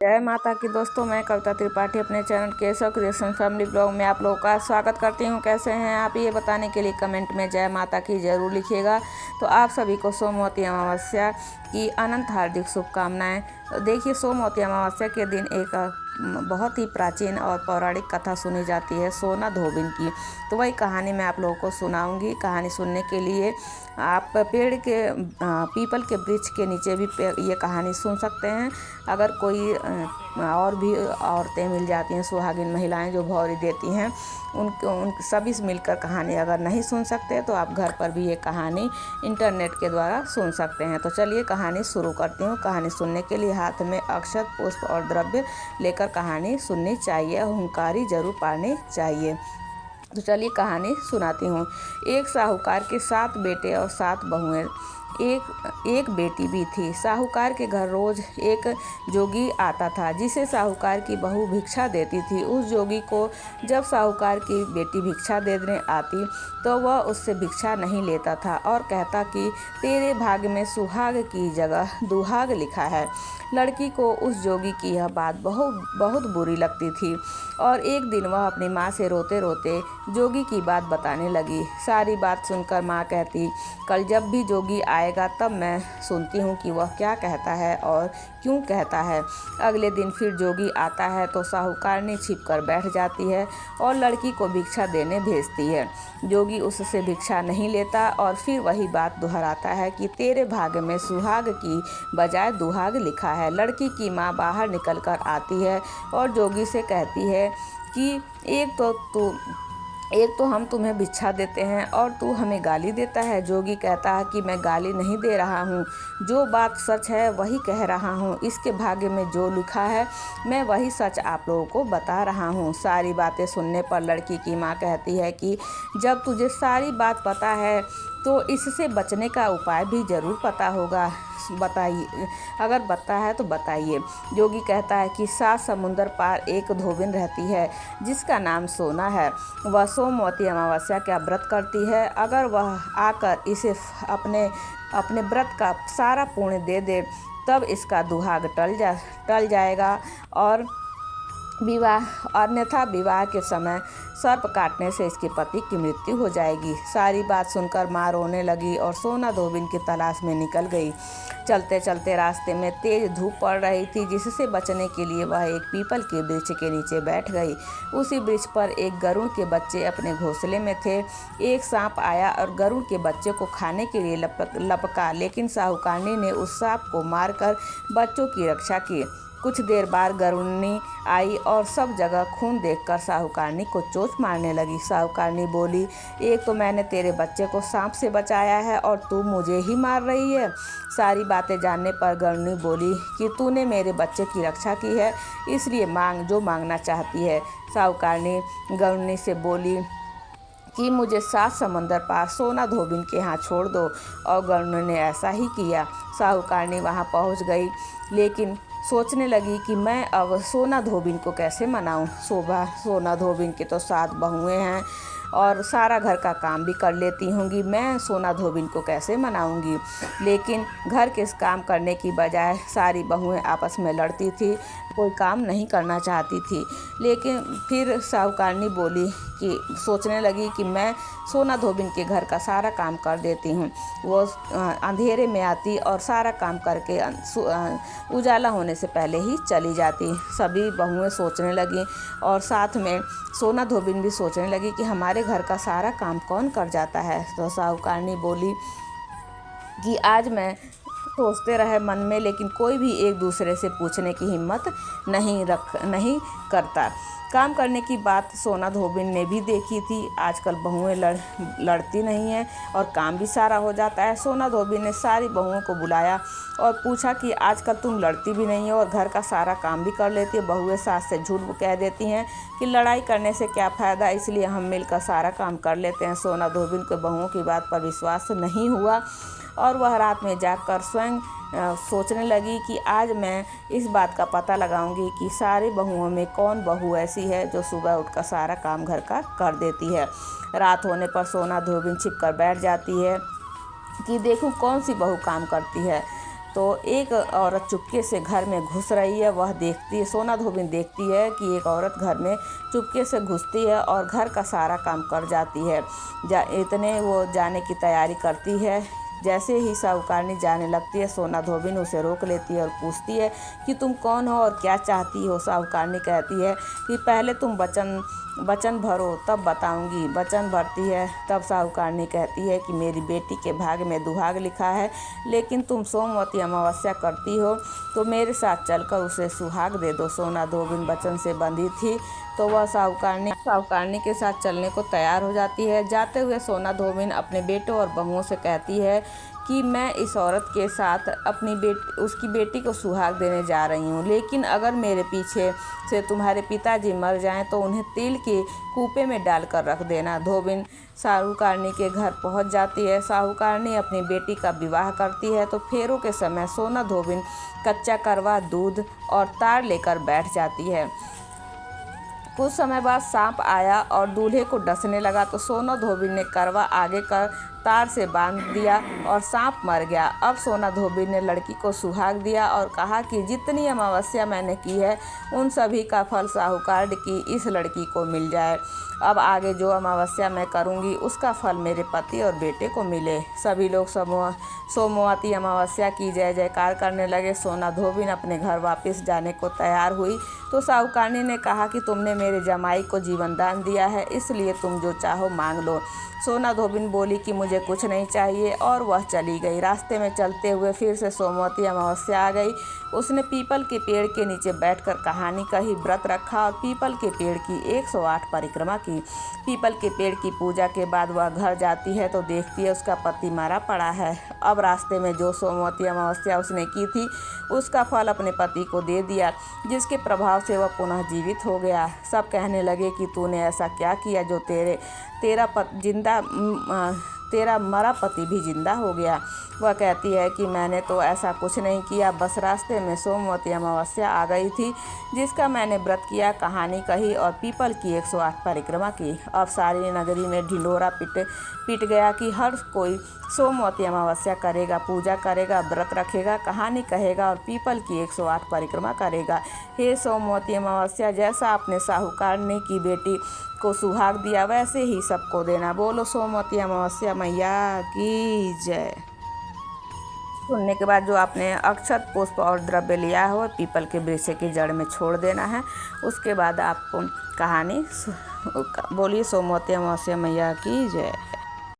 जय माता की दोस्तों, मैं कविता त्रिपाठी अपने channel Keshav creation family blog में आप लोगों का स्वागत करती हूँ। कैसे हैं आप, ये बताने के लिए कमेंट में जय माता की ज़रूर लिखिएगा। तो आप सभी को सोमवती अमावस्या की अनंत हार्दिक शुभकामनाएं। देखिए, सोमवती अमावस्या के दिन एक बहुत ही प्राचीन और पौराणिक कथा सुनी जाती है सोना धोबिन की। तो वही कहानी मैं आप लोगों को सुनाऊंगी। कहानी सुनने के लिए आप पीपल के वृक्ष के नीचे भी ये कहानी सुन सकते हैं। अगर कोई और भी औरतें मिल जाती हैं, सुहागिन महिलाएं जो भौरी देती हैं, उन सभी से मिलकर कहानी अगर नहीं सुन सकते तो आप घर पर भी ये कहानी इंटरनेट के द्वारा सुन सकते हैं। तो चलिए कहानी शुरू करती हूँ। कहानी सुनने के लिए हाथ में अक्षत, पुष्प और द्रव्य लेकर कहानी सुननी चाहिए। हुंकारी जरूर पानी चाहिए। तो चलिए कहानी सुनाती हूँ। एक साहूकार के 7 बेटे और 7 बहुएं, एक बेटी भी थी। साहूकार के घर रोज एक जोगी आता था जिसे साहूकार की बहू भिक्षा देती थी। उस जोगी को जब साहूकार की बेटी भिक्षा देने आती तो वह उससे भिक्षा नहीं लेता था और कहता कि तेरे भाग्य में सुहाग की जगह दुहाग लिखा है। लड़की को उस जोगी की यह बात बहुत बुरी लगती थी और एक दिन वह अपनी माँ से रोते रोते जोगी की बात बताने लगी। सारी बात सुनकर माँ कहती, कल जब भी जोगी आएगा तब मैं सुनती हूँ कि वह क्या कहता है और क्यों कहता है। अगले दिन फिर जोगी आता है तो साहूकारनी छिप कर बैठ जाती है और लड़की को भिक्षा देने भेजती है। जोगी उससे भिक्षा नहीं लेता और फिर वही बात दोहराता है कि तेरे भाग्य में सुहाग की बजाय दुहाग लिखा है। लड़की की माँ बाहर निकल कर आती है और जोगी से कहती है कि एक तो हम तुम्हें भिक्षा देते हैं और तू हमें गाली देता है। जोगी कहता है कि मैं गाली नहीं दे रहा हूँ, जो बात सच है वही कह रहा हूँ। इसके भाग्य में जो लिखा है मैं वही सच आप लोगों को बता रहा हूँ। सारी बातें सुनने पर लड़की की माँ कहती है कि जब तुझे सारी बात पता है तो इससे बचने का उपाय भी ज़रूर पता होगा, बताइए। अगर पता है तो बताइए। जोगी कहता है कि 7 समुंदर पार एक धोबिन रहती है जिसका नाम सोना है। वह सोमवती अमावस्या का व्रत करती है। अगर वह आकर इसे अपने व्रत का सारा पुण्य दे दे तब इसका दुहाग टल जाएगा और अन्यथा विवाह के समय सर्प काटने से इसके पति की मृत्यु हो जाएगी। सारी बात सुनकर माँ रोने लगी और सोना धोबिन की तलाश में निकल गई। चलते चलते रास्ते में तेज धूप पड़ रही थी जिससे बचने के लिए वह एक पीपल के वृक्ष के नीचे बैठ गई। उसी वृक्ष पर एक गरुड़ के बच्चे अपने घोंसले में थे। एक सांप आया और गरुड़ के बच्चे को खाने के लिए लपका, लेकिन साहूकारनी ने उस सांप को मारकर बच्चों की रक्षा की। कुछ देर बाद गरुड़नी आई और सब जगह खून देखकर साहूकारनी को चोट मारने लगी। साहूकारनी बोली, एक तो मैंने तेरे बच्चे को सांप से बचाया है और तू मुझे ही मार रही है। सारी बातें जानने पर गरुड़नी बोली कि तूने मेरे बच्चे की रक्षा की है, इसलिए मांग जो मांगना चाहती है। साहूकारनी गरुड़नी से बोली कि मुझे 7 समंदर पार सोना धोबिन के यहाँ छोड़ दो और गरुड़ ने ऐसा ही किया। साहूकारनी वहाँ पहुँच गई, लेकिन सोचने लगी कि मैं अब सोना धोबिन को कैसे मनाऊं। सोना धोबिन के तो 7 बहुएं हैं और सारा घर का काम भी कर लेती होंगी, मैं सोना धोबिन को कैसे मनाऊंगी। लेकिन घर के काम करने की बजाय सारी बहुएं आपस में लड़ती थी, कोई काम नहीं करना चाहती थी। लेकिन फिर साहूकारनी बोली कि सोचने लगी कि मैं सोना धोबिन के घर का सारा काम कर देती हूँ। वो अंधेरे में आती और सारा काम करके उजाला होने से पहले ही चली जाती। सभी बहुएं सोचने लगी और साथ में सोना धोबिन भी सोचने लगी कि हमारे घर का सारा काम कौन कर जाता है। तो साहूकारनी बोली कि आज मैं सोचते रहे मन में, लेकिन कोई भी एक दूसरे से पूछने की हिम्मत नहीं करता। काम करने की बात सोना धोबिन ने भी देखी थी। आजकल बहुएं लड़ती नहीं हैं और काम भी सारा हो जाता है। सोना धोबिन ने सारी बहुओं को बुलाया और पूछा कि आजकल तुम लड़ती भी नहीं हो और घर का सारा काम भी कर लेती हो। बहुएं सास से झूठ कह देती हैं कि लड़ाई करने से क्या फ़ायदा, इसलिए हम मिलकर सारा काम कर लेते हैं। सोना धोबिन को बहुओं की बात पर विश्वास नहीं हुआ और वह रात में जाकर स्वयं सोचने लगी कि आज मैं इस बात का पता लगाऊंगी कि सारी बहुओं में कौन बहू ऐसी है जो सुबह उठकर सारा काम घर का कर देती है। रात होने पर सोना धोबिन छिप कर बैठ जाती है कि देखूं कौन सी बहू काम करती है। तो एक औरत चुपके से घर में घुस रही है। वह देखती है, सोना धोबिन देखती है कि एक औरत घर में चुपके से घुसती है और घर का सारा काम कर जाती है। इतने वो जाने की तैयारी करती है। जैसे ही साहूकारनी जाने लगती है, सोना धोबिन उसे रोक लेती है और पूछती है कि तुम कौन हो और क्या चाहती हो। साहूकारनी कहती है कि पहले तुम वचन भरो तब बताऊंगी। वचन भरती है। तब साहूकारनी कहती है कि मेरी बेटी के भाग्य में दुहाग लिखा है, लेकिन तुम सोमवती अमावस्या करती हो तो मेरे साथ चलकर उसे सुहाग दे दो। सोना धोबिन वचन से बंधी थी तो वह साहूकारनी के साथ चलने को तैयार हो जाती है। जाते हुए सोना धोबिन अपने बेटों और बहुओं से कहती है कि मैं इस औरत के साथ उसकी बेटी को सुहाग देने जा रही हूँ, लेकिन अगर मेरे पीछे से तुम्हारे पिताजी मर जाएं तो उन्हें तेल के कूपे में डालकर रख देना। धोबिन साहूकारनी के घर पहुँच जाती है। साहूकारनी अपनी बेटी का विवाह करती है तो फेरों के समय सोना धोबिन कच्चा करवा, दूध और तार लेकर बैठ जाती है। कुछ समय बाद सांप आया और दूल्हे को डसने लगा तो सोना धोबिन ने करवा आगे कर तार से बांध दिया और सांप मर गया। अब सोना धोबिन ने लड़की को सुहाग दिया और कहा कि जितनी अमावस्या मैंने की है उन सभी का फल साहूकार की इस लड़की को मिल जाए। अब आगे जो अमावस्या मैं करूंगी उसका फल मेरे पति और बेटे को मिले। सभी लोग सोमवती अमावस्या की जय जयकार करने लगे। सोना धोबिन अपने घर वापस जाने को तैयार हुई तो साहूकारनी ने कहा कि तुमने मेरे जमाई को जीवन दान दिया है, इसलिए तुम जो चाहो मांग लो। सोना धोबिन बोली कि मुझे कुछ नहीं चाहिए और वह चली गई। रास्ते में चलते हुए फिर से सोमवती अमावस्या आ गई। उसने पीपल के पेड़ के नीचे बैठकर कहानी कही, व्रत रखा और पीपल के पेड़ की 108 परिक्रमा की। पीपल के पेड़ की पूजा के बाद वह घर जाती है तो देखती है उसका पति मारा पड़ा है। अब रास्ते में जो सोमवती अमावस्या उसने की थी उसका फल अपने पति को दे दिया, जिसके प्रभाव से वह पुनः जीवित हो गया। सब कहने लगे कि तूने ऐसा क्या किया जो तेरा मरा पति भी जिंदा हो गया। वह कहती है कि मैंने तो ऐसा कुछ नहीं किया, बस रास्ते में सोमवती अमावस्या आ गई थी जिसका मैंने व्रत किया, कहानी कही और पीपल की 108 परिक्रमा की। अब सारी नगरी में ढिंढोरा पिट गया कि हर कोई सोमवती अमावस्या करेगा, पूजा करेगा, व्रत रखेगा, कहानी कहेगा और पीपल की 108 परिक्रमा करेगा। हे सोमवती अमावस्या, जैसा आपने साहूकारनी की बेटी को सुहाग दिया वैसे ही सबको देना। बोलो सोमवती अमावस्या मैया की जय। सुनने के बाद जो आपने अक्षत, पुष्प और द्रव्य लिया हो पीपल के वृक्ष की जड़ में छोड़ देना है। उसके बाद आपको कहानी बोलिए सोमवती अमावस्या मैया की जय।